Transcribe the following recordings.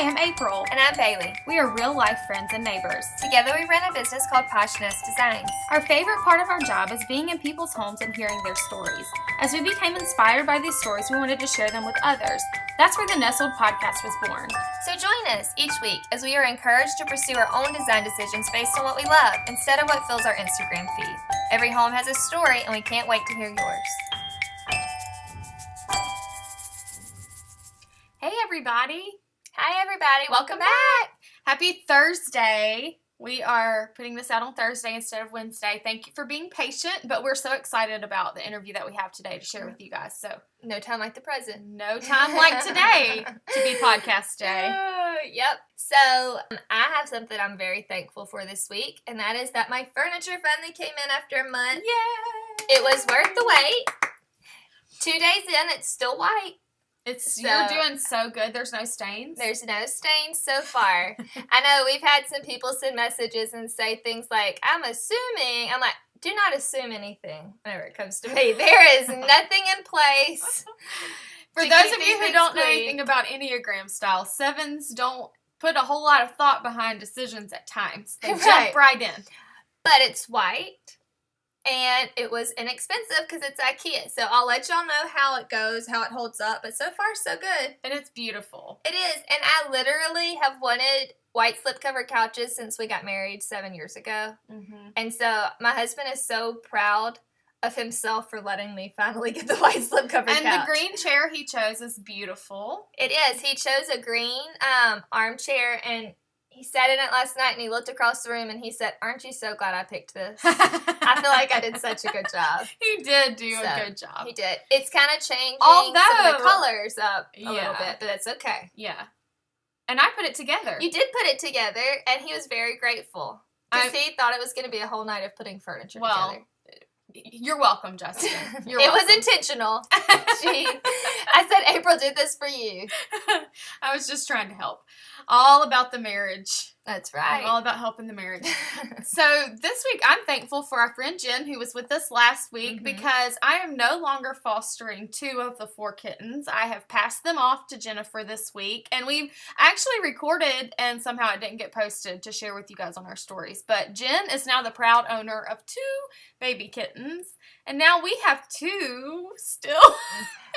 Hi, I'm April. And I'm Bayleigh. We are real-life friends and neighbors. Together we run a business called Passionist Designs. Our favorite part of our job is being in people's homes and hearing their stories. As we became inspired by these stories, we wanted to share them with others. That's where the Nestled podcast was born. So join us each week as we are encouraged to pursue our own design decisions based on what we love instead of what fills our Instagram feed. Every home has a story, and we can't wait to hear yours. Hey, everybody. Hi, everybody. Welcome back. Happy Thursday. We are putting this out on Thursday instead of Wednesday. Thank you for being patient, but we're so excited about the interview that we have today to share with you guys. So no time like the present. No time like today to be podcast day. Yep. So I have something I'm very thankful for this week, and that is that my furniture finally came in after a month. Yay! It was worth the wait. 2 days in, it's still white. You're doing so good. There's no stains. There's no stains so far. I know we've had some people send messages and say things like, I'm assuming. I'm like, do not assume anything whenever it comes to me. There is nothing in place. For those of you who don't know anything about Enneagram style, 7s don't put a whole lot of thought behind decisions at times. They jump right in. But it's white. And it was inexpensive because it's IKEA. So I'll let y'all know how it goes, how it holds up. But so far, so good. And it's beautiful. It is. And I literally have wanted white slipcover couches since we got married 7 years ago. Mm-hmm. And so my husband is so proud of himself for letting me finally get the white slipcover couch. And the green chair he chose is beautiful. It is. He chose a green armchair, and he sat in it last night, and he looked across the room, and he said, aren't you so glad I picked this? I feel like I did such a good job. He did do a good job. He did. It's kind of changing some of the colors up a little bit, but it's okay. Yeah. And I put it together. You did put it together, and he was very grateful. Because he thought it was going to be a whole night of putting furniture together. You're welcome, Justin. It was intentional. I said, April did this for you. I was just trying to help. All about the marriage. That's right. I'm all about helping the marriage. So this week, I'm thankful for our friend Jen, who was with us last week, because I am no longer fostering 2 of the 4 kittens. I have passed them off to Jennifer this week, and we've actually recorded, and somehow it didn't get posted to share with you guys on our stories. But Jen is now the proud owner of 2 baby kittens, and now we have 2 still.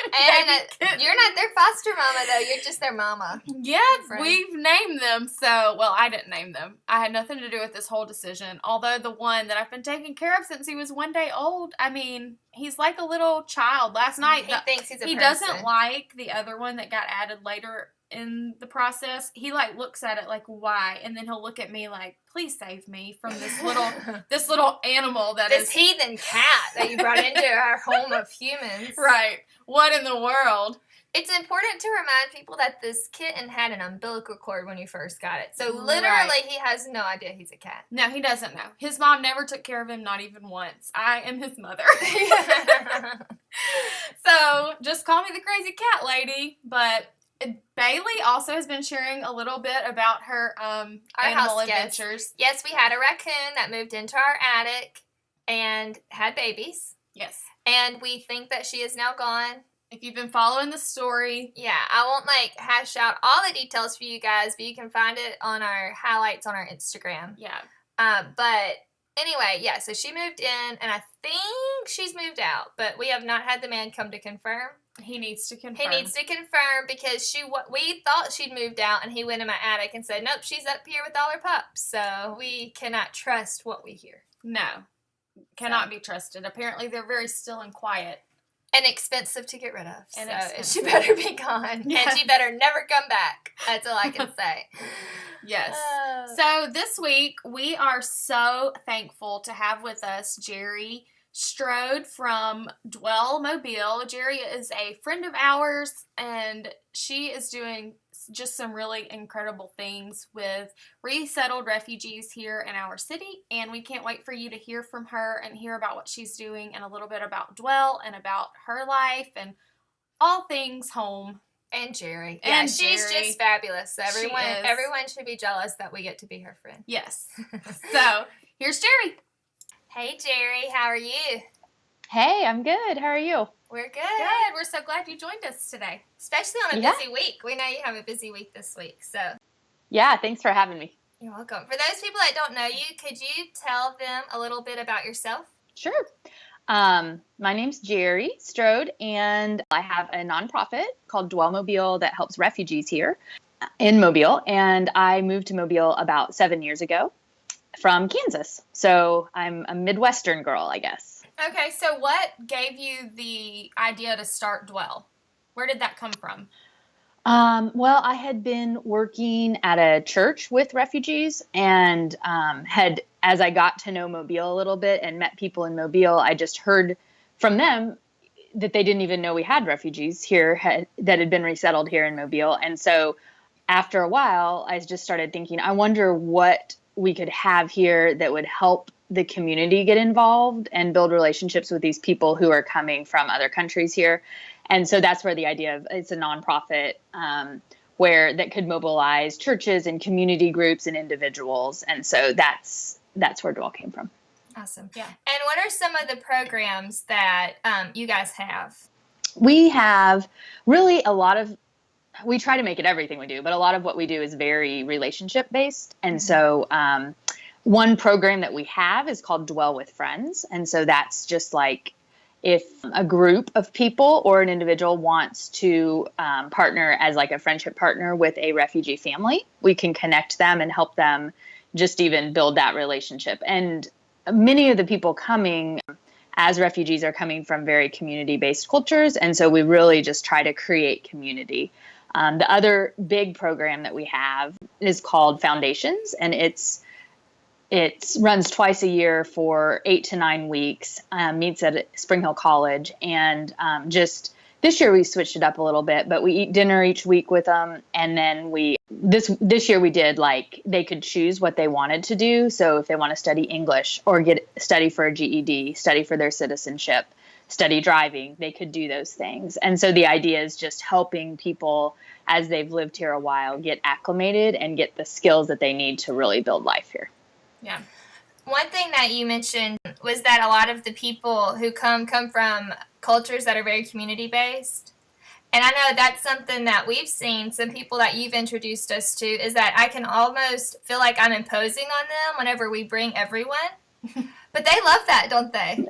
And you're not their foster mama, though. You're just their mama. Yeah, we've named them. So, well, I didn't name them. I had nothing to do with this whole decision. Although the one that I've been taking care of since he was 1 day old, I mean, he's like a little child. Last night, he thinks he's a person. He doesn't like the other one that got added later in the process. He looks at it like, why? And then he'll look at me like, please save me from this little animal this heathen cat that you brought into our home of humans. Right. What in the world? It's important to remind people that this kitten had an umbilical cord when you first got it. So literally he has no idea he's a cat. No, he doesn't know. His mom never took care of him, not even once. I am his mother. So just call me the crazy cat lady. But Bayleigh also has been sharing a little bit about her animal adventures. Yes, we had a raccoon that moved into our attic and had babies. Yes. And we think that she is now gone. If you've been following the story. Yeah, I won't hash out all the details for you guys, but you can find it on our highlights on our Instagram. Yeah. But anyway, yeah, so she moved in, and I think she's moved out, but we have not had the man come to confirm. He needs to confirm. He needs to confirm because we thought she'd moved out, and he went in my attic and said, nope, she's up here with all her pups. So we cannot trust what we hear. No, cannot be trusted. Apparently they're very still and quiet. And expensive to get rid of. And so she better be gone. Yes. And she better never come back. That's all I can say. Yes. So this week, we are so thankful to have with us Jeri Stroade from Dwell Mobile. Jeri is a friend of ours, and she is doing just some really incredible things with resettled refugees here in our city, and we can't wait for you to hear from her and hear about what she's doing and a little bit about Dwell and about her life and all things home. And Jeri. And she's just fabulous. Everyone should be jealous that we get to be her friend. Yes. So, here's Jeri. Hey, Jeri. How are you? Hey, I'm good. How are you? We're good. Good. We're so glad you joined us today. Especially on a busy week. We know you have a busy week this week, so. Yeah, thanks for having me. You're welcome. For those people that don't know you, could you tell them a little bit about yourself? Sure. My name's Jeri Stroade, and I have a nonprofit called Dwell Mobile that helps refugees here in Mobile. And I moved to Mobile about 7 years ago from Kansas. So I'm a Midwestern girl, I guess. Okay, so what gave you the idea to start Dwell? Where did that come from? Well, I had been working at a church with refugees and as I got to know Mobile a little bit and met people in Mobile, I just heard from them that they didn't even know we had refugees here that had been resettled here in Mobile. And so after a while, I just started thinking, I wonder what we could have here that would help the community get involved and build relationships with these people who are coming from other countries here. And so that's where the idea of it's a nonprofit where that could mobilize churches and community groups and individuals. And so that's where Dwell came from. Awesome. Yeah. And what are some of the programs that you guys have? We have really we try to make it everything we do, but a lot of what we do is very relationship based. And so one program that we have is called Dwell with Friends. And so that's just like if a group of people or an individual wants to partner as like a friendship partner with a refugee family, we can connect them and help them just even build that relationship. And many of the people coming as refugees are coming from very community-based cultures. And so we really just try to create community. The other big program that we have is called Foundations, and it runs twice a year for 8 to 9 weeks, meets at Spring Hill College. And just this year we switched it up a little bit, but we eat dinner each week with them. And then this year we did like they could choose what they wanted to do. So if they want to study English or study for a GED, study for their citizenship, study driving, they could do those things. And so the idea is just helping people as they've lived here a while get acclimated and get the skills that they need to really build life here. Yeah. One thing that you mentioned was that a lot of the people who come from cultures that are very community-based. And I know that's something that we've seen, some people that you've introduced us to, is that I can almost feel like I'm imposing on them whenever we bring everyone. But they love that, don't they?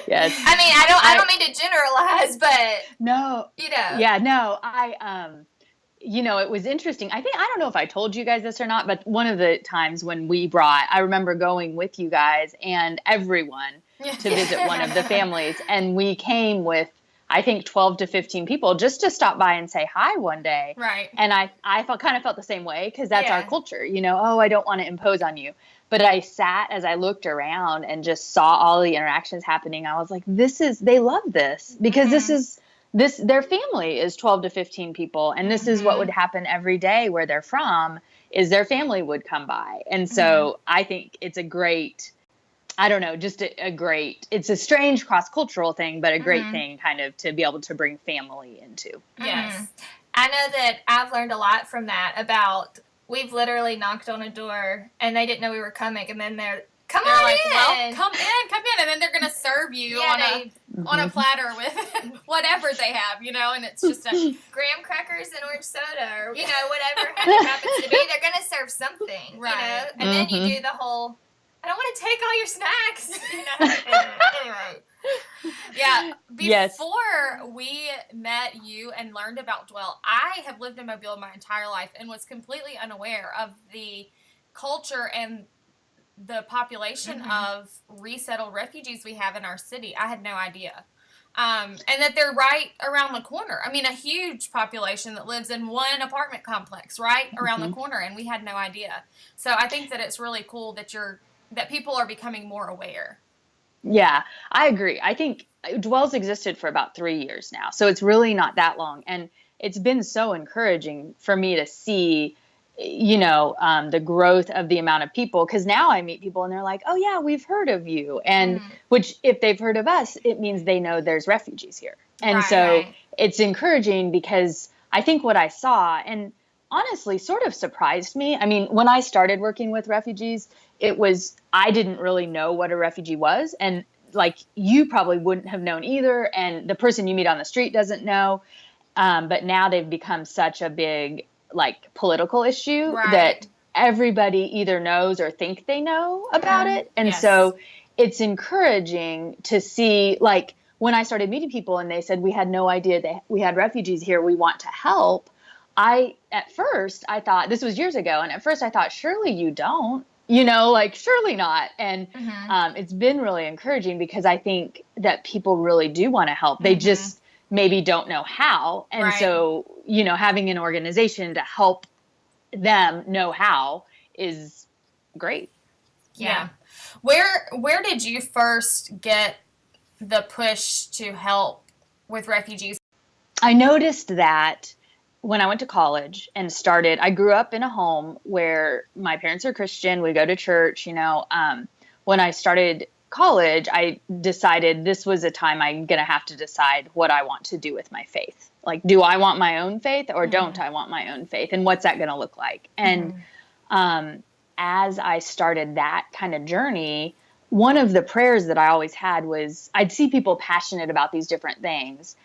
Yes. I mean, I don't mean to generalize, but no. Yeah, no. It was interesting. I don't know if I told you guys this or not, but one of the times when I remember going with you guys and everyone to visit one of the families, and we came with, I think, 12 to 15 people just to stop by and say hi one day. Right. And I kind of felt the same way because that's our culture, I don't want to impose on you. But I sat as I looked around and just saw all the interactions happening. I was like, they love this because their family is 12 to 15 people. And this is what would happen every day where they're from is their family would come by. And so I think it's a great, it's a strange cross-cultural thing, but a great thing kind of to be able to bring family into. Yes. I know that I've learned a lot from that about we've literally knocked on a door and they didn't know we were coming. And then they're like, well, come in. And then they're going to serve you on a platter with whatever they have, and it's just graham crackers and orange soda or, whatever it happens to be. They're going to serve something, right. And then you do the whole, I don't want to take all your snacks, Anyway. Yeah. Before we met you and learned about Dwell, I have lived in Mobile my entire life and was completely unaware of the culture and the population of resettled refugees we have in our city. I had no idea. And that they're right around the corner. I mean, a huge population that lives in one apartment complex right around the corner, and we had no idea. So I think that it's really cool that people are becoming more aware. Yeah, I agree. I think Dwell's existed for about 3 years now, so it's really not that long. And it's been so encouraging for me to see, the growth of the amount of people, because now I meet people and they're like, oh yeah, we've heard of you. And which if they've heard of us, it means they know there's refugees here. And it's encouraging because I think what I saw, and honestly sort of surprised me. I mean, when I started working with refugees, I didn't really know what a refugee was. And like you probably wouldn't have known either. And the person you meet on the street doesn't know. But now they've become such a big, like, political issue that everybody either knows or think they know about it. And so it's encouraging to see, like, when I started meeting people and they said, we had no idea that we had refugees here, we want to help. At first I thought, this was years ago, and at first I thought, surely you don't, like, surely not. And it's been really encouraging because I think that people really do want to help. They just maybe don't know how. And so, having an organization to help them know how is great. Yeah. Where did you first get the push to help with refugees? I noticed that when I went to college and I grew up in a home where my parents are Christian. We go to church, when I started college, I decided this was a time I'm going to have to decide what I want to do with my faith. Like, do I want my own faith or don't I want my own faith? And what's that going to look like? And as I started that kind of journey, one of the prayers that I always had was, I'd see people passionate about these different things.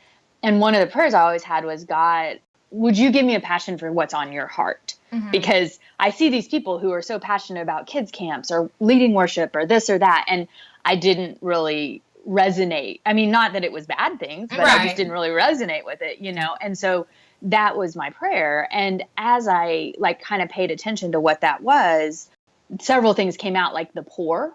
And one of the prayers I always had was, God, would you give me a passion for what's on your heart? Because I see these people who are so passionate about kids camps or leading worship or this or that. And I didn't really resonate. I mean, not that it was bad things, but I just didn't really resonate with it, And so that was my prayer. And as I kind of paid attention to what that was, several things came out, like the poor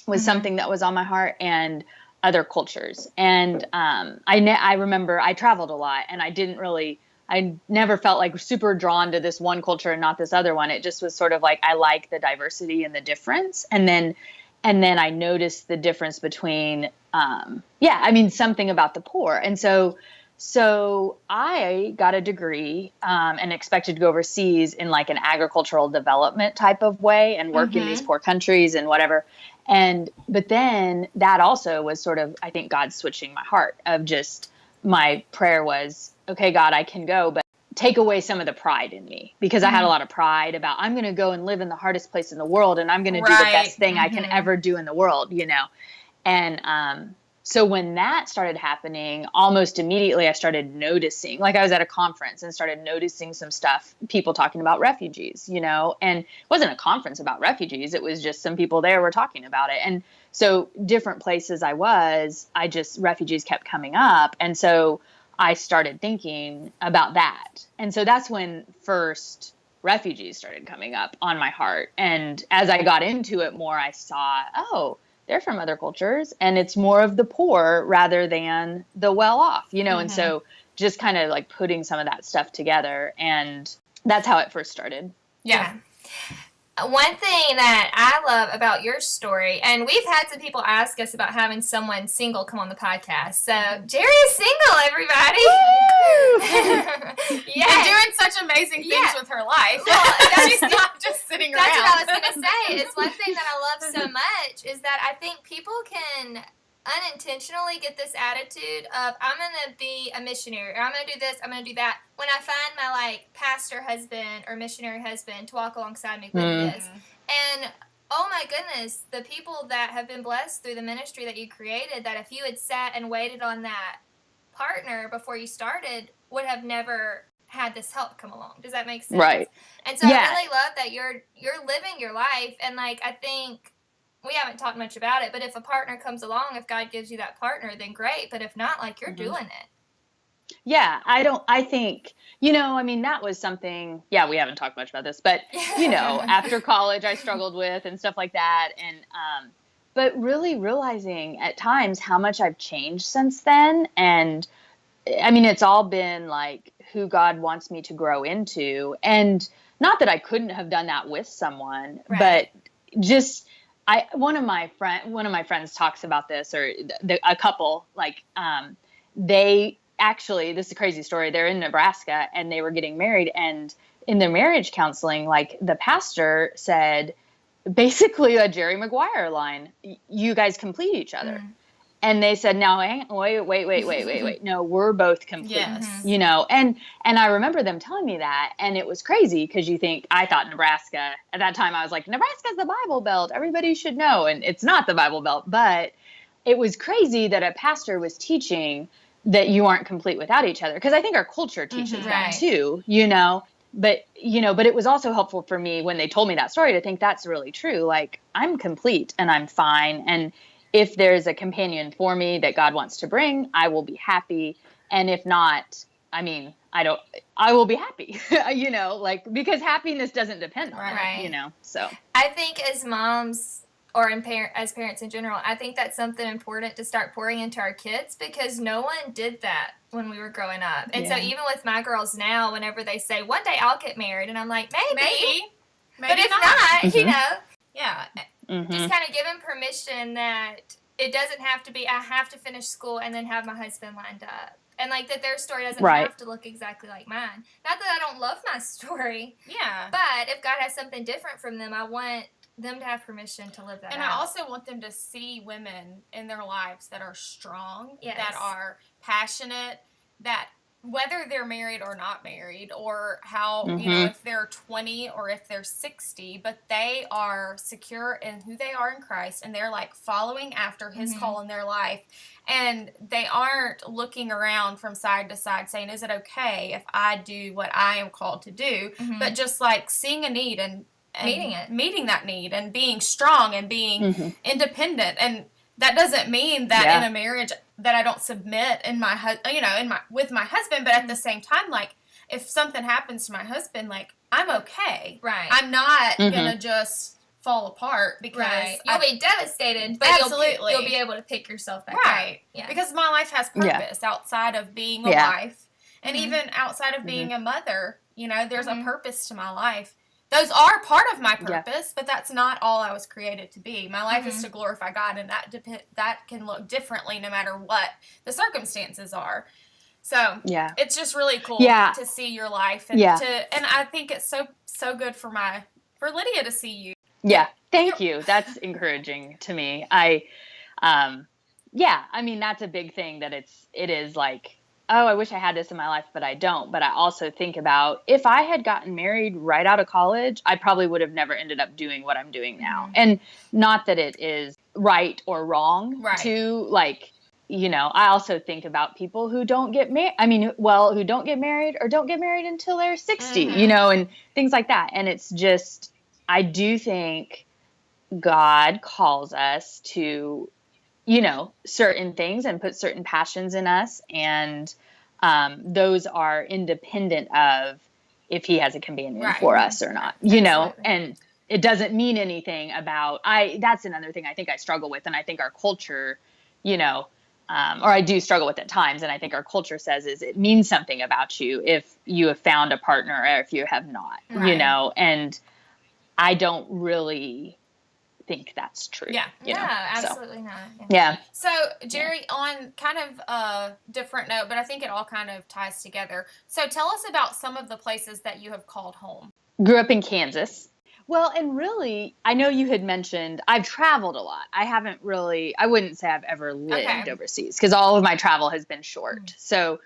was something that was on my heart, and other cultures. And I remember I traveled a lot, and I never felt like super drawn to this one culture and not this other one. It just was sort of like, I like the diversity and the difference. And then I noticed the difference between, something about the poor. And so I got a degree and expected to go overseas in like an agricultural development type of way and work in these poor countries and whatever. But then that also was sort of, I think, God switching my heart of just, my prayer was, okay, God, I can go, but take away some of the pride in me, because I had a lot of pride about, I'm going to go and live in the hardest place in the world, and I'm going to do the best thing I can ever do in the world, And so when that started happening, almost immediately I started noticing, like I was at a conference and started noticing some stuff, people talking about refugees, and it wasn't a conference about refugees. It was just some people there were talking about it. And so different places refugees kept coming up. And so I started thinking about that. And so that's when first refugees started coming up on my heart. And as I got into it more, I saw, they're from other cultures, and it's more of the poor rather than the well-off, And so just kind of like putting some of that stuff together, and that's how it first started. Yeah. One thing that I love about your story, and we've had some people ask us about having someone single come on the podcast. So Jeri is single, everybody. You're doing such amazing things with her life. Well, she's not just sitting around. That's what I was going to say. It's one thing that I love so much is that I think people can unintentionally get this attitude of, I'm going to be a missionary, or I'm going to do this, I'm going to do that, when I find my pastor husband or missionary husband to walk alongside me with this. And oh my goodness, the people that have been blessed through the ministry that you created, that if you had sat and waited on that partner before you started, would have never had this help come along. Does that make sense? Right. And so I really love that you're living your life, and I think we haven't talked much about it, but if a partner comes along, if God gives you that partner, then great. But if not, you're doing it. Yeah, I think, that was something, we haven't talked much about this, but, after college I struggled with and stuff like that. And, but really realizing at times how much I've changed since then. And it's all been who God wants me to grow into. And not that I couldn't have done that with someone, but just, one of my friends talks about this, or a couple, they actually, this is a crazy story. They're in Nebraska and they were getting married, and in their marriage counseling, the pastor said, basically a Jerry Maguire line, you guys complete each other. And they said, now, wait. No, we're both complete, and I remember them telling me that. And it was crazy because I thought Nebraska, at that time I was like, Nebraska's the Bible Belt. Everybody should know. And it's not the Bible Belt. But it was crazy that a pastor was teaching that you aren't complete without each other. Because I think our culture teaches that too, But, but it was also helpful for me when they told me that story to think that's really true. Like, I'm complete and I'm fine. And if there's a companion for me that God wants to bring, I will be happy. And if not, I mean, I will be happy, because happiness doesn't depend on it, so. I think as moms or as parents in general, I think that's something important to start pouring into our kids, because no one did that when we were growing up. And so even with my girls now, whenever they say, one day I'll get married, and I'm like, maybe but if not, Yeah. Just kind of give them permission that it doesn't have to be, I have to finish school and then have my husband lined up. And, like, that their story doesn't have to look exactly like mine. Not that I don't love my story. Yeah. But if God has something different from them, I want them to have permission to live that out. And I also want them to see women in their lives that are strong, that are passionate, that whether they're married or not married, or how, if they're 20 or if they're 60, but they are secure in who they are in Christ, and they're, like, following after his call in their life, and they aren't looking around from side to side saying, is it okay if I do what I am called to do, but just, like, seeing a need and meeting that need, and being strong and being independent. And that doesn't mean that in a marriage that I don't submit with my husband, but at the same time, like, if something happens to my husband, like, I'm okay. Right. I'm not gonna just fall apart because you'll be devastated, but you'll be able to pick yourself back up. Yeah. Because my life has purpose outside of being a wife, and even outside of being a mother. There's a purpose to my life. Those are part of my purpose, but that's not all I was created to be. My life is to glorify God, and that can look differently no matter what the circumstances are. So it's just really cool to see your life, and and I think it's so good for Lydia to see you. Yeah, thank you. That's encouraging to me. I mean, that's a big thing, that it is like, oh, I wish I had this in my life, but I don't. But I also think about, if I had gotten married right out of college, I probably would have never ended up doing what I'm doing now. And not that it is right or wrong to, like, I also think about people who don't get married. I mean, who don't get married or don't get married until they're 60, and things like that. And it's just, I do think God calls us to certain things and put certain passions in us. And those are independent of if he has a companion for us or not, and it doesn't mean anything about, that's another thing I think I struggle with. And I think our culture, or I do struggle with at times. And I think our culture says it means something about you if you have found a partner or if you have not, and I don't really think that's true. Absolutely not. Yeah. So, Jeri, on kind of a different note, but I think it all kind of ties together. So tell us about some of the places that you have called home. Grew up in Kansas. Well, and really, I know you had mentioned I've traveled a lot. I wouldn't say I've ever lived overseas, because all of my travel has been short. So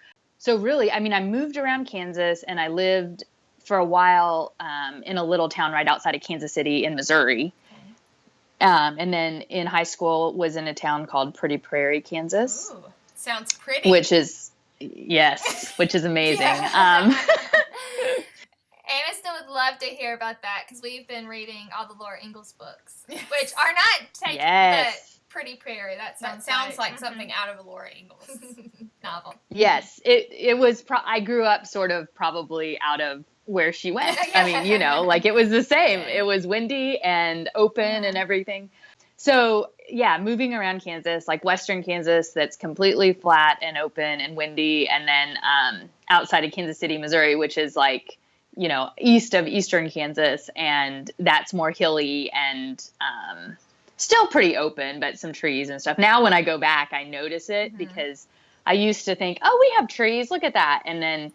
really, I mean, I moved around Kansas, and I lived for a while in a little town right outside of Kansas City in Missouri. And then in high school was in a town called Pretty Prairie, Kansas. Ooh, sounds pretty. Which is amazing. Aniston would love to hear about that, because we've been reading all the Laura Ingalls books, which are not taken, but Pretty Prairie. That sounds like something out of a Laura Ingalls novel. Yes, it was. I grew up sort of probably out of where she went. I mean, like, it was the same. It was windy and open and everything. So moving around Kansas, like western Kansas, that's completely flat and open and windy. And then outside of Kansas City, Missouri, which is like, east of eastern Kansas. And that's more hilly and still pretty open, but some trees and stuff. Now when I go back, I notice it because I used to think, oh, we have trees. Look at that. And then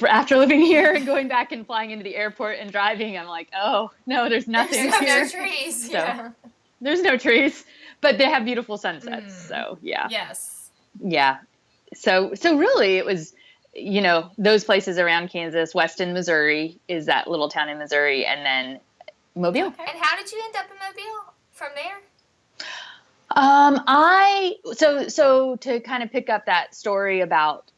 after living here and going back and flying into the airport and driving, I'm like, oh, no, there's nothing here. There's no trees. So, there's no trees, but they have beautiful sunsets. So, Yes. Yeah. So really it was, those places around Kansas. Weston, Missouri is that little town in Missouri, and then Mobile. Okay. And how did you end up in Mobile from there? So to kind of pick up that story about,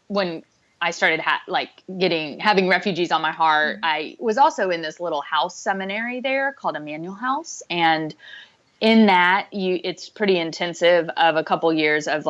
when I started having refugees on my heart, mm-hmm. I was also in this little house seminary there called Emmanuel House. And in that it's pretty intensive of a couple years of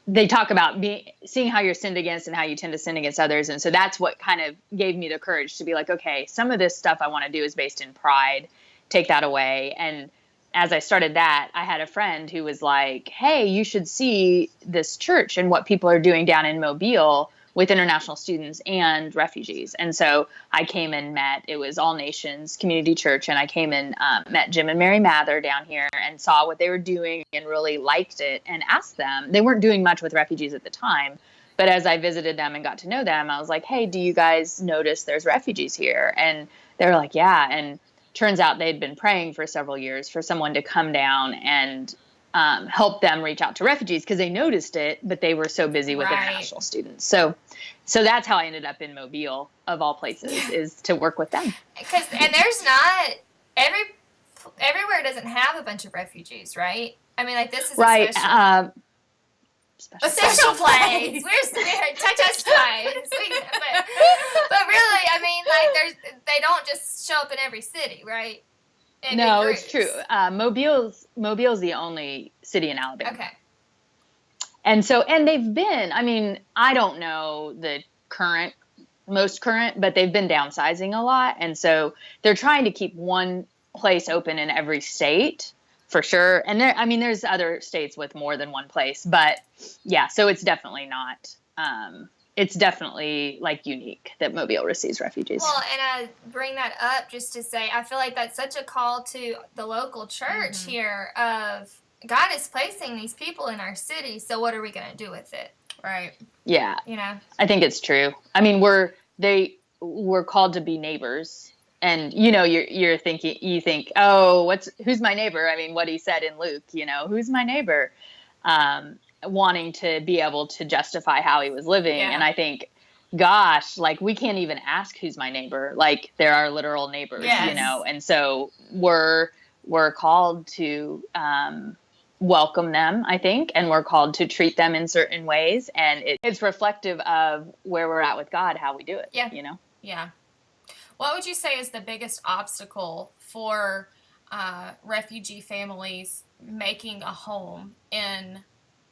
they talk about seeing how you're sinned against and how you tend to sin against others. And so that's what kind of gave me the courage to be like, okay, some of this stuff I want to do is based in pride. Take that away. And as I started that, I had a friend who was like, hey, you should see this church and what people are doing down in Mobile with international students and refugees. And so I came and it was All Nations Community Church. And I came and met Jim and Mary Mather down here and saw what they were doing and really liked it and asked them. They weren't doing much with refugees at the time. But as I visited them and got to know them, I was like, hey, do you guys notice there's refugees here? And they were like, yeah. And turns out they'd been praying for several years for someone to come down and help them reach out to refugees because they noticed it, but they were so busy with international students. So that's how I ended up in Mobile, of all places, is to work with them. And there's not everywhere doesn't have a bunch of refugees, right? I mean, this is right. A special place. We're touch us twice. But really, I mean, they don't just show up in every city, right? No, it's true. Mobile's the only city in Alabama. Okay. And they've been, I mean, I don't know the most current, but they've been downsizing a lot. And so they're trying to keep one place open in every state. For sure. And there's other states with more than one place, but yeah, so it's definitely not, it's definitely unique that Mobile receives refugees. Well, and I bring that up just to say, I feel like that's such a call to the local church mm-hmm. here of God is placing these people in our city. So what are we going to do with it? Right. Yeah. I think it's true. I mean, we're called to be neighbors. And, you think, oh, who's my neighbor? I mean, what he said in Luke, who's my neighbor? Wanting to be able to justify how he was living. Yeah. And I think, gosh, we can't even ask who's my neighbor. They're our literal neighbors, yes. And so we're called to welcome them, I think, and we're called to treat them in certain ways. And it's reflective of where we're at with God, how we do it, Yeah. Yeah. What would you say is the biggest obstacle for refugee families making a home in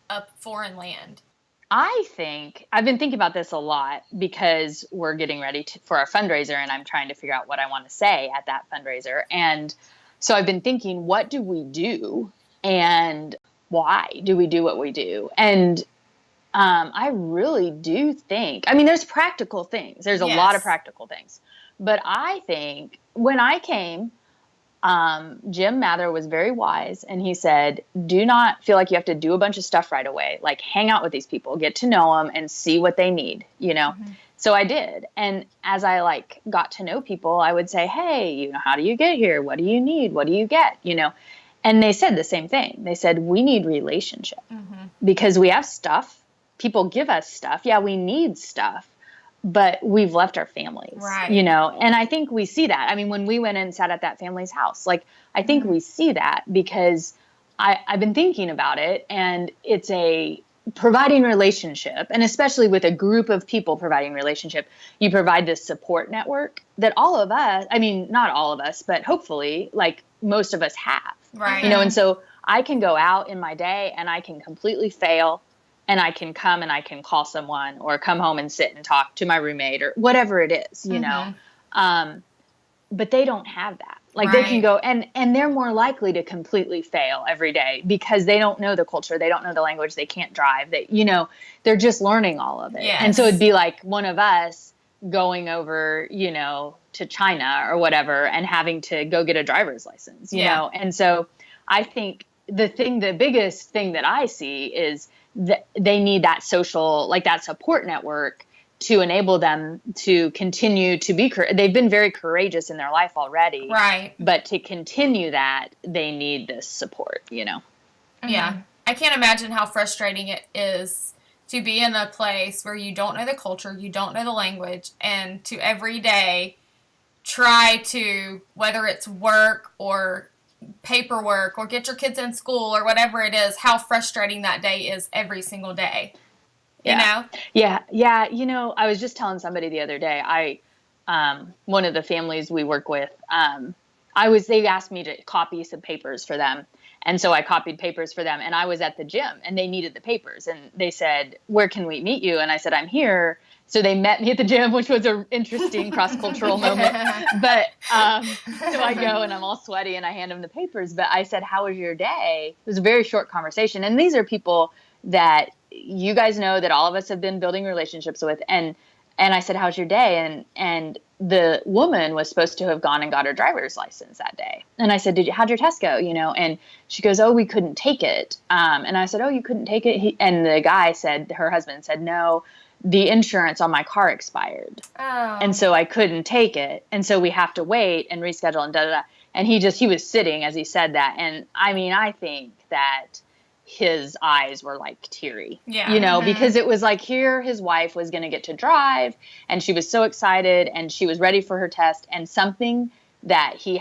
a foreign land? I think I've been thinking about this a lot because we're getting ready for our fundraiser and I'm trying to figure out what I want to say at that fundraiser. And so I've been thinking, what do we do and why do we do what we do? And I really do think, there's practical things. There's a lot of practical things. But I think when I came, Jim Mather was very wise, and he said, do not feel like you have to do a bunch of stuff right away. Hang out with these people, get to know them, and see what they need, Mm-hmm. So I did. And as I, got to know people, I would say, hey, how do you get here? What do you need? What do you get? And they said the same thing. They said, we need relationship mm-hmm. because we have stuff. People give us stuff. Yeah, we need stuff. But we've left our families, right. And I think we see that. When we went and sat at that family's house, I think we see that because I've been thinking about it, and it's a providing relationship, and especially with a group of people providing relationship, you provide this support network that all of us, not all of us, but hopefully most of us have, right. And so I can go out in my day and I can completely fail. And I can come and I can call someone or come home and sit and talk to my roommate or whatever it is, mm-hmm. But they don't have that. Right. They can go and they're more likely to completely fail every day because they don't know the culture. They don't know the language. They can't drive. They're just learning all of it. Yes. And so it'd be like one of us going over, to China or whatever and having to go get a driver's license, you know? And so I think the biggest thing that I see is they need that social, that support network to enable them to continue to be, they've been very courageous in their life already. Right. But to continue that, they need this support, Mm-hmm. Yeah. I can't imagine how frustrating it is to be in a place where you don't know the culture, you don't know the language, and to every day try to, whether it's work or paperwork or get your kids in school or whatever it is, how frustrating that day is every single day. You know? Yeah. Yeah. You know, I was just telling somebody the other day, one of the families we work with, they asked me to copy some papers for them. And so I copied papers for them, and I was at the gym and they needed the papers, and they said, "Where can we meet you?" And I said, "I'm here." So they met me at the gym, which was an interesting cross-cultural moment. But so I go and I'm all sweaty and I hand them the papers. But I said, "How was your day?" It was a very short conversation. And these are people that you guys know that all of us have been building relationships with. And I said, "How's your day?" And the woman was supposed to have gone and got her driver's license that day. And I said, how'd your test go? You know, and she goes, "Oh, we couldn't take it." And I said, "Oh, you couldn't take it?" And the guy said, her husband said, "No, the insurance on my car expired. Oh. And so I couldn't take it. And so we have to wait and reschedule and da-da-da." And he was sitting as he said that. And I mean, I think that his eyes were like teary, you know, because it was like here his wife was going to get to drive and she was so excited and she was ready for her test, and something that he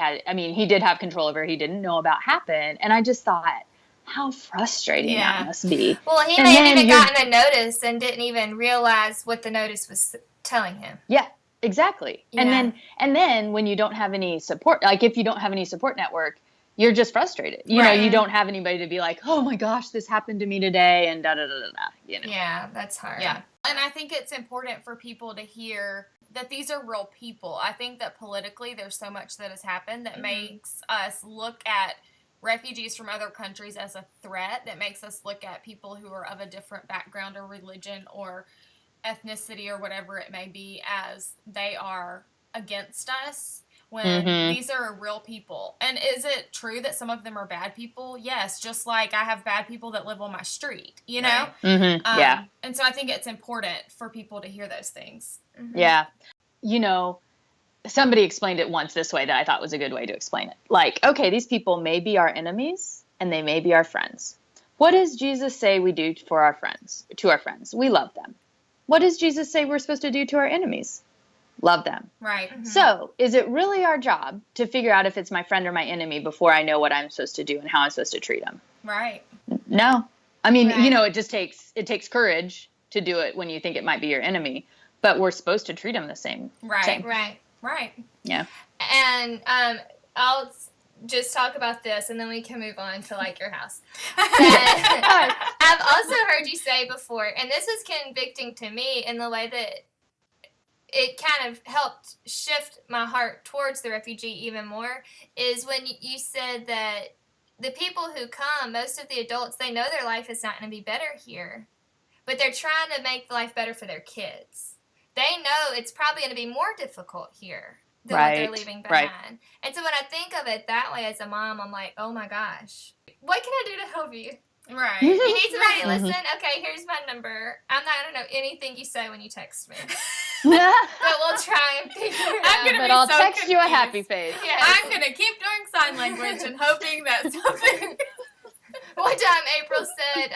did have control over, he didn't know about happened. And I just thought, how frustrating that must be. Well, he may have even gotten a notice and didn't even realize what the notice was telling him. Yeah, exactly. Yeah. And then when you don't have any support, like if you don't have any support network, you're just frustrated. You know, you don't have anybody to be like, "Oh my gosh, this happened to me today," and da-da-da-da-da, you know. Yeah, that's hard. Yeah. And I think it's important for people to hear that these are real people. I think that politically there's so much that has happened that makes us look at refugees from other countries as a threat, that makes us look at people who are of a different background or religion or ethnicity or whatever it may be as they are against us. When these are real people. And is it true that some of them are bad people? Yes, just like I have bad people that live on my street, you know? Yeah. And so I think it's important for people to hear those things. Yeah. You know, somebody explained it once this way that I thought was a good way to explain it. Like, okay, these people may be our enemies and they may be our friends. What does Jesus say we do for our friends? To our friends, we love them. What does Jesus say we're supposed to do to our enemies? Love them. Right. So is it really our job to figure out if it's my friend or my enemy before I know what I'm supposed to do and how I'm supposed to treat them? Right. No. I mean, you know, it takes courage to do it when you think it might be your enemy, but we're supposed to treat them the same. Right. Right. Yeah. And I'll just talk about this and then we can move on to like your house. I've also heard you say before, and this is convicting to me in the way that it kind of helped shift my heart towards the refugee even more, is when you said that the people who come, most of the adults, they know their life is not going to be better here, but they're trying to make life better for their kids. They know it's probably going to be more difficult here than what they're leaving behind. Right. And so when I think of it that way as a mom, I'm like, oh my gosh, what can I do to help you? Right. You need somebody to listen? Okay, here's my number. I'm not going to know anything you say when you text me. But we'll try and figure it out. I'll text you a happy face. Yes. I'm going to keep doing sign language and hoping that something... One time April said,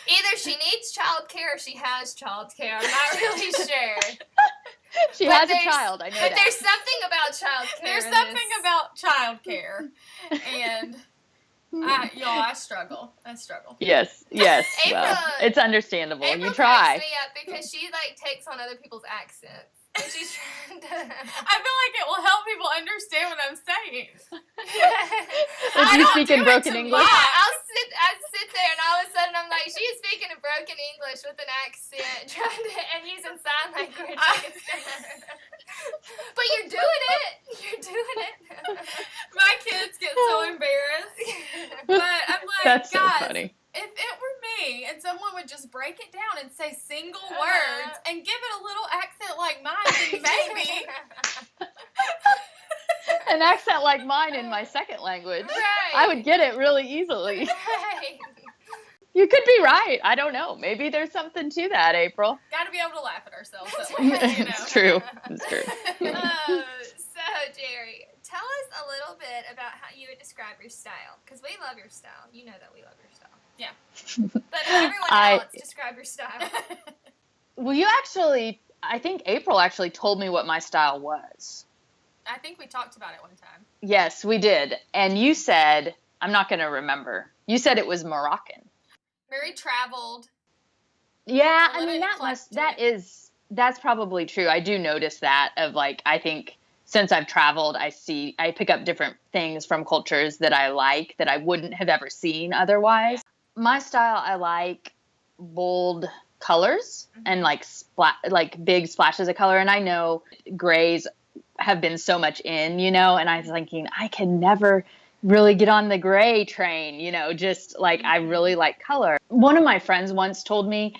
either she needs childcare or she has childcare. I'm not really sure. She has a child, I know that. But there's something about childcare. There's something about childcare. And... I struggle. Yes. April, well, it's understandable. April you try. Cracks me up because she takes on other people's accents. And she's trying to... I feel like it will help people understand what I'm saying. If you speak in broken English? I'd sit there and all of a sudden I'm like, she's speaking in broken English with an accent and using sign language. But you're doing it. My kids get so embarrassed. But I'm like, that's so guys, funny. If it were me and someone would just break it down and say single words and give it a little accent like mine, then maybe. An accent like mine in my second language. Right. I would get it really easily. Right. You could be right. I don't know. Maybe there's something to that, April. Got to be able to laugh at ourselves. You know? It's true. So, Jeri, tell us a little bit about how you would describe your style. Because we love your style. You know that we love your style. Yeah. But everyone else, describe your style. Well, I think April actually told me what my style was. I think we talked about it one time. Yes, we did. And you said, I'm not going to remember. You said it was Moroccan. Very traveled. Yeah, I mean, that's probably true. I do notice that of like, I think since I've traveled, I pick up different things from cultures that I like that I wouldn't have ever seen otherwise. Yeah. My style, I like bold colors and like big splashes of color. And I know grays have been so much in, and I was thinking I can never really get on the gray train, just like I really like color. One of my friends once told me,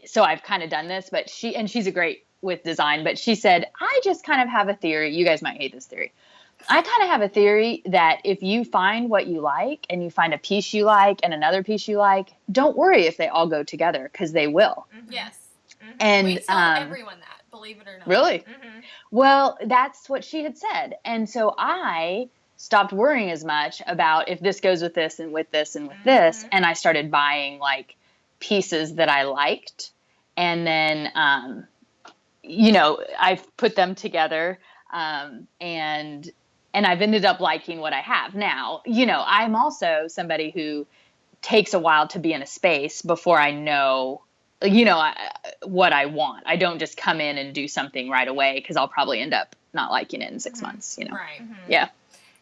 so I've kind of done this, but she's a great with design, but she said, I just kind of have a theory. You guys might hate this theory. I kind of have a theory that if you find what you like and you find a piece you like and another piece you like, don't worry if they all go together because they will. Mm-hmm. Yes. Mm-hmm. And we tell everyone that, believe it or not. Really? Mm-hmm. Well, that's what she had said. And so I stopped worrying as much about if this goes with this and with this and with this. And I started buying like pieces that I liked. And then, I've put them together. And I've ended up liking what I have now. I'm also somebody who takes a while to be in a space before I know, what I want. I don't just come in and do something right away because I'll probably end up not liking it in 6 months, Right. Mm-hmm. Yeah.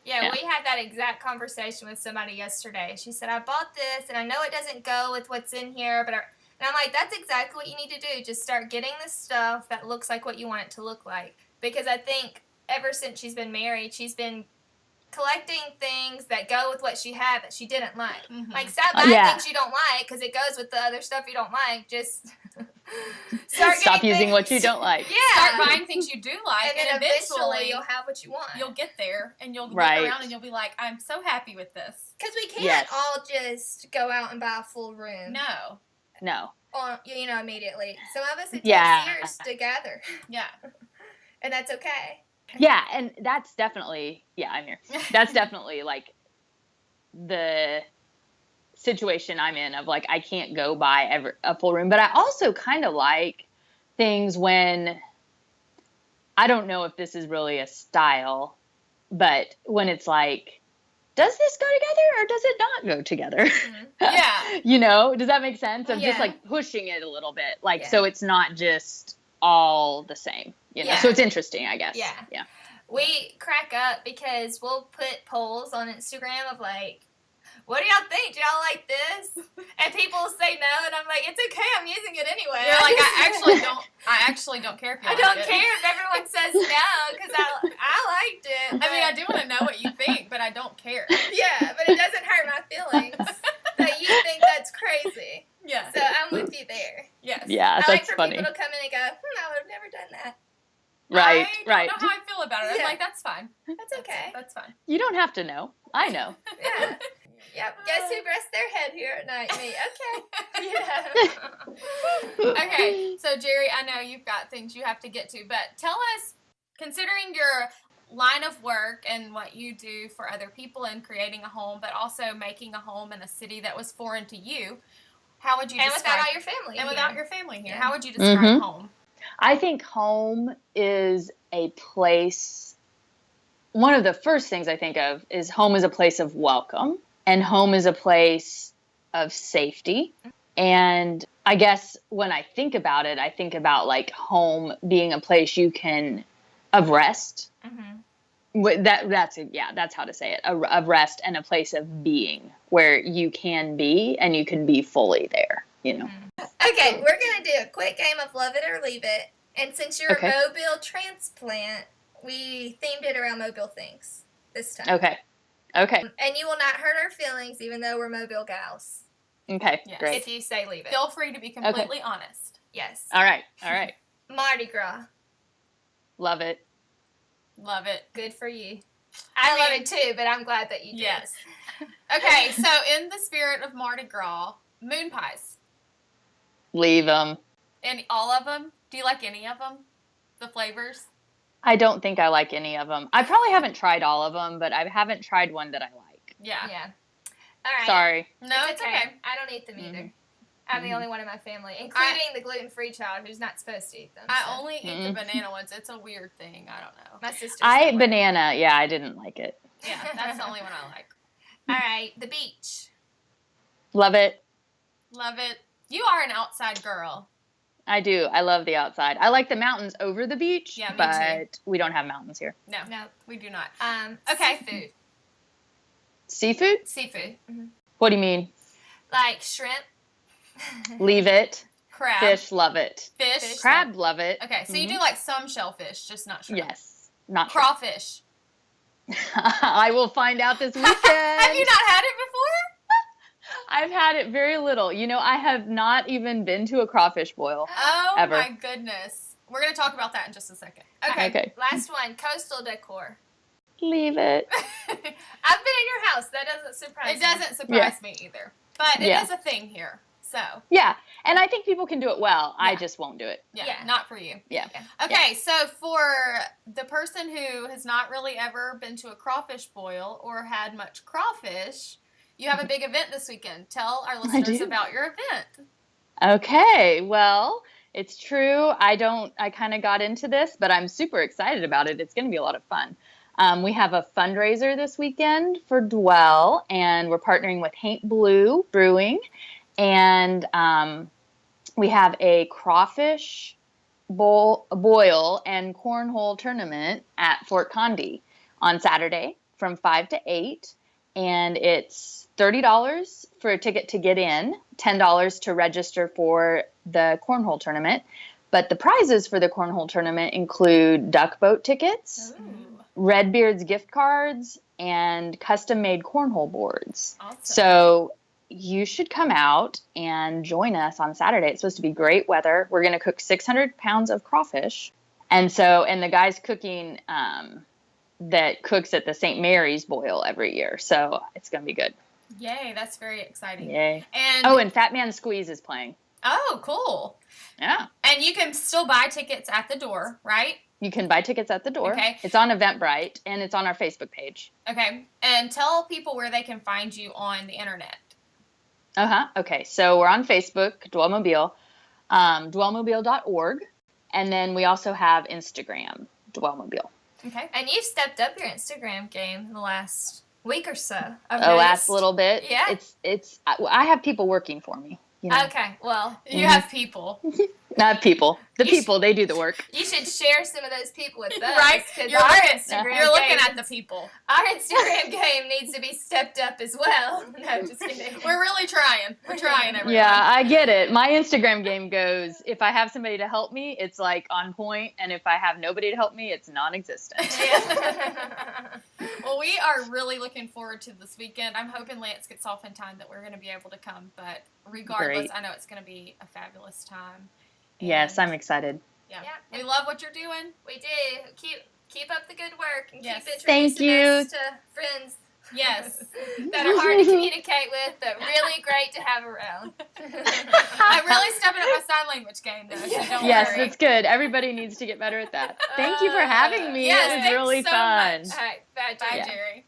Yeah, we had that exact conversation with somebody yesterday. She said, I bought this, and I know it doesn't go with what's in here, and I'm like, that's exactly what you need to do. Just start getting the stuff that looks like what you want it to look like. Because I think ever since she's been married, she's been collecting things that go with what she had that she didn't like. Mm-hmm. Like, stop buying things you don't like because it goes with the other stuff you don't like. Just stop using what you don't like. Yeah. Start buying things you do like, and then eventually you'll have what you want. You'll get there, and you'll look around, and you'll be like, I'm so happy with this. Because we can't all just go out and buy a full room. No. Immediately. Some of us, it takes years to gather. Yeah. And that's okay. Yeah, and that's definitely, I'm here. That's definitely like the situation I'm in of like, I can't go buy a full room, but I also kind of like things when, I don't know if this is really a style, but when it's like, does this go together or does it not go together? Mm-hmm. Yeah. Does that make sense? Of just like pushing it a little bit. Like, so it's not just all the same, so it's interesting, I guess. Yeah. We crack up because we'll put polls on Instagram of like, what do y'all think? Do y'all like this? And people say no, and I'm like, it's okay, I'm using it anyway. You're like, I actually don't care if you like it. I don't care if everyone says no, because I liked it. I mean, I do want to know what you think, but I don't care. Yeah, but it doesn't hurt my feelings that you think that's crazy. Yeah. So I'm with you there. Yes. Yeah, that's funny. I like for people to come in and go, I would have never done that. Right, I don't know how I feel about it. I'm like, that's fine. That's okay. That's fine. You don't have to know. I know. Yeah. Yep. Guess who rests their head here at night? Me. Okay. Yeah. Okay. So, Jeri, I know you've got things you have to get to, but tell us, considering your line of work and what you do for other people and creating a home, but also making a home in a city that was foreign to you, how would you describe... And without all your family And without your family here. How would you describe home? I think home is a place... One of the first things I think of is home is a place of welcome. And home is a place of safety. And I guess when I think about it, I think about like home being a place of rest. Mm-hmm. That's how to say it. Of rest and a place of being where you can be and you can be fully there, Okay, we're going to do a quick game of Love It or Leave It. And since you're a mobile transplant, we themed it around mobile things this time. Okay. And you will not hurt our feelings, even though we're mobile gals. Okay, great. If you say leave it. Feel free to be completely honest. Yes. All right. Mardi Gras. Love it. Love it. Good for you. I love it too, but I'm glad that you did. Yes. Okay, so in the spirit of Mardi Gras, moon pies. Leave them. And all of them? Do you like any of them? The flavors? I don't think I like any of them. I probably haven't tried all of them, but I haven't tried one that I like. Yeah. All right. Sorry. No, it's okay. I don't eat them either. I'm the only one in my family, including the gluten-free child who's not supposed to eat them. I only eat the banana ones. It's a weird thing. I don't know. My sister's I ate banana. Yeah, I didn't like it. Yeah, that's the only one I like. All right, the beach. Love it. Love it. You are an outside girl. I do. I love the outside. I like the mountains over the beach, Yeah, me but too. we don't have mountains here. No, we do not. Okay. Seafood? Seafood. Mm-hmm. What do you mean? Like shrimp. Leave it. Crab. Fish, love it. Fish. Crab, love it. Okay, so you do like some shellfish, just not shrimp. Yes. Not crawfish. I will find out this weekend. Have you not had it before? I've had it very little. You know, I have not even been to a crawfish boil. Oh, ever. my goodness. We're going to talk about that in just a second. Okay. Last one, coastal decor. Leave it. I've been in your house. That doesn't surprise me. It doesn't surprise me either. But it is a thing here. So. Yeah. And I think people can do it well. I just won't do it. Yeah. Not for you. Yeah. Okay, so for the person who has not really ever been to a crawfish boil or had much crawfish, you have a big event this weekend. Tell our listeners about your event. Okay. Well, it's true. I kind of got into this, but I'm super excited about it. It's going to be a lot of fun. We have a fundraiser this weekend for Dwell, and we're partnering with Haint Blue Brewing. And we have a crawfish boil and cornhole tournament at Fort Condy on Saturday from 5 to 8. And it's $30 for a ticket to get in, $10 to register for the cornhole tournament. But the prizes for the cornhole tournament include duck boat tickets, Redbeard's gift cards, and custom-made cornhole boards. Awesome. So you should come out and join us on Saturday. It's supposed to be great weather. We're going to cook 600 pounds of crawfish. And the guy's cooking that cooks at the St. Mary's boil every year. So it's going to be good. Yay, that's very exciting. Yay. And Fat Man Squeeze is playing. Oh, cool. Yeah. And you can still buy tickets at the door, right? You can buy tickets at the door. Okay. It's on Eventbrite, and it's on our Facebook page. Okay. And tell people where they can find you on the internet. Okay. So we're on Facebook, Dwellmobile, dwellmobile.org. And then we also have Instagram, Dwellmobile. Okay. And you've stepped up your Instagram game the last week or so. Last little bit. Yeah. I have people working for me. You know? Okay. Well, you have people. Not people. They do the work. You should share some of those people with us. Right? You're looking at the people. Our Instagram game needs to be stepped up as well. No, just kidding. We're really trying. We're trying, everyone. Yeah, I get it. My Instagram game goes, if I have somebody to help me, it's like on point. And if I have nobody to help me, it's non-existent. Well, we are really looking forward to this weekend. I'm hoping Lance gets off in time that we're going to be able to come. But regardless, I know it's going to be a fabulous time. Yes, I'm excited. Yeah. We love what you're doing. We do. Keep up the good work and keep introducing us to friends. Yes. That are hard to communicate with, but really great to have around. I'm really stepping up my sign language game, though. So don't Yes, worry. it's good. Everybody needs to get better at that. Thank you for having me. Yes, it was really so fun. much. All right, bye, Jeri.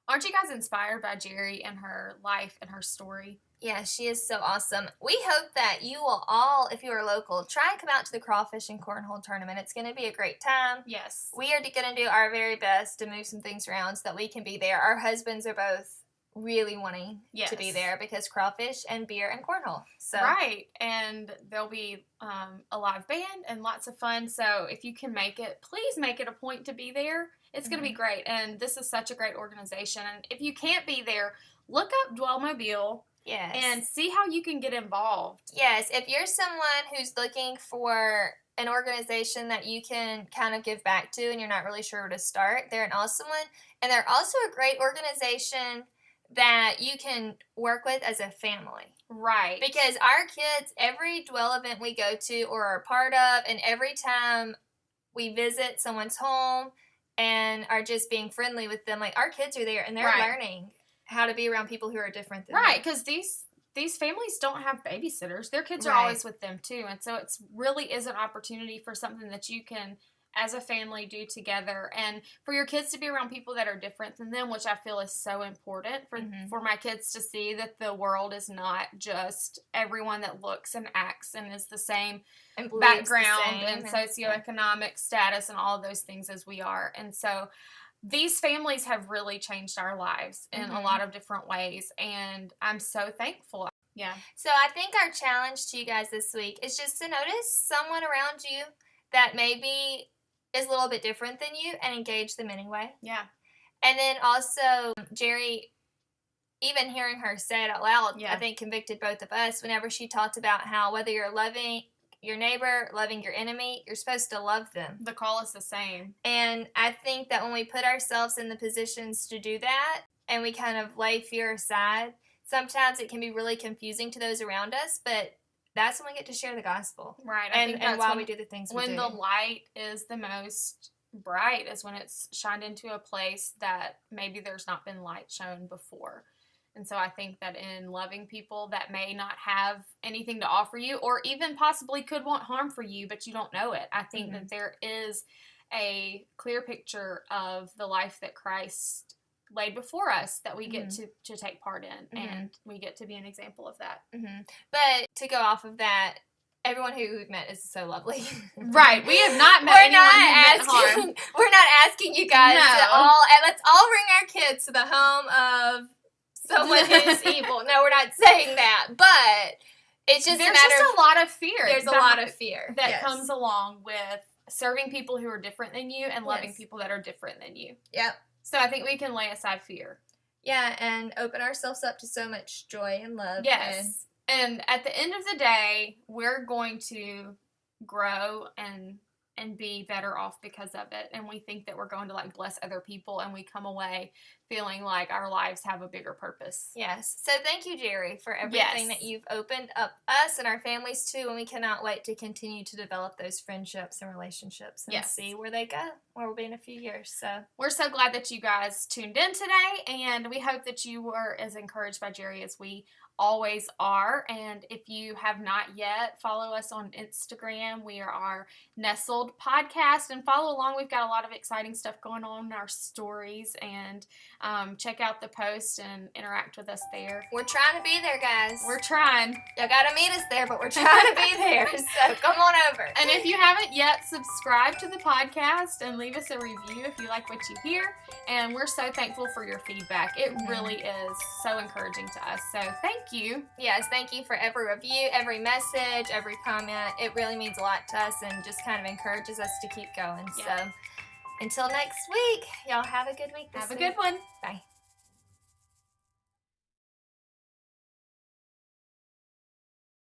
Aren't you guys inspired by Jeri and her life and her story? Yeah, she is so awesome. We hope that you will all, if you are local, try and come out to the Crawfish and Cornhole Tournament. It's going to be a great time. Yes. We are going to do our very best to move some things around so that we can be there. Our husbands are both really wanting to be there because crawfish and beer and cornhole. So. Right. And there'll be a live band and lots of fun. So if you can make it, please make it a point to be there. It's going to be great. And this is such a great organization. And if you can't be there, look up Dwellmobile. Yes. And see how you can get involved. Yes. If you're someone who's looking for an organization that you can kind of give back to and you're not really sure where to start, they're an awesome one. And they're also a great organization that you can work with as a family. Right. Because our kids, every Dwell event we go to or are part of, and every time we visit someone's home and are just being friendly with them, like our kids are there and they're learning how to be around people who are different than them. Right, because these families don't have babysitters. Their kids are always with them, too. And so it really is an opportunity for something that you can as a family do together, and for your kids to be around people that are different than them, which I feel is so important for my kids to see that the world is not just everyone that looks and acts and is the same and background and socioeconomic status and all of those things as we are. And so these families have really changed our lives in a lot of different ways, and I'm so thankful. Yeah. So I think our challenge to you guys this week is just to notice someone around you that maybe is a little bit different than you and engage them anyway. Yeah. And then also, Jeri, even hearing her say it out loud, I think convicted both of us whenever she talked about how whether you're loving your neighbor, loving your enemy, you're supposed to love them. The call is the same. And I think that when we put ourselves in the positions to do that and we kind of lay fear aside, sometimes it can be really confusing to those around us, but that's when we get to share the gospel. Right. I think that's why we do the things we do. When the light is the most bright is when it's shined into a place that maybe there's not been light shown before. And so I think that in loving people that may not have anything to offer you or even possibly could want harm for you, but you don't know it, I think that there is a clear picture of the life that Christ laid before us that we get to take part in, and we get to be an example of that. But to go off of that, everyone who we've met is so lovely. Right. We have not met anyone who meant harm. We're not asking you guys to let's all bring our kids to the home of someone who's evil. No, we're not saying that, but it's just there's just a lot of fear. There's a lot of fear that comes along with serving people who are different than you and loving people that are different than you. Yep. So I think we can lay aside fear. Yeah, and open ourselves up to so much joy and love. Yes. And at the end of the day, we're going to grow and be better off because of it. And we think that we're going to bless other people, and we come away feeling like our lives have a bigger purpose. Yes. So thank you, Jeri, for everything that you've opened up us and our families to, and we cannot wait to continue to develop those friendships and relationships and see where they go, where we'll be in a few years. So we're so glad that you guys tuned in today, and we hope that you were as encouraged by Jeri as we always are. And if you have not yet, follow us on Instagram. We are our Nestled Podcast, and follow along. We've got a lot of exciting stuff going on in our stories, and check out the post and interact with us there. We're trying to be there, guys. We're trying. You gotta meet us there, but we're trying to be there, so come on over. And if you haven't yet, subscribe to the podcast and leave us a review if you like what you hear. And we're so thankful for your feedback. It really is so encouraging to us. So thank you. Yes, thank you for every review, every message, every comment. It really means a lot to us and just kind of encourages us to keep going. So until next week, y'all have a good week. Have a good one. Bye.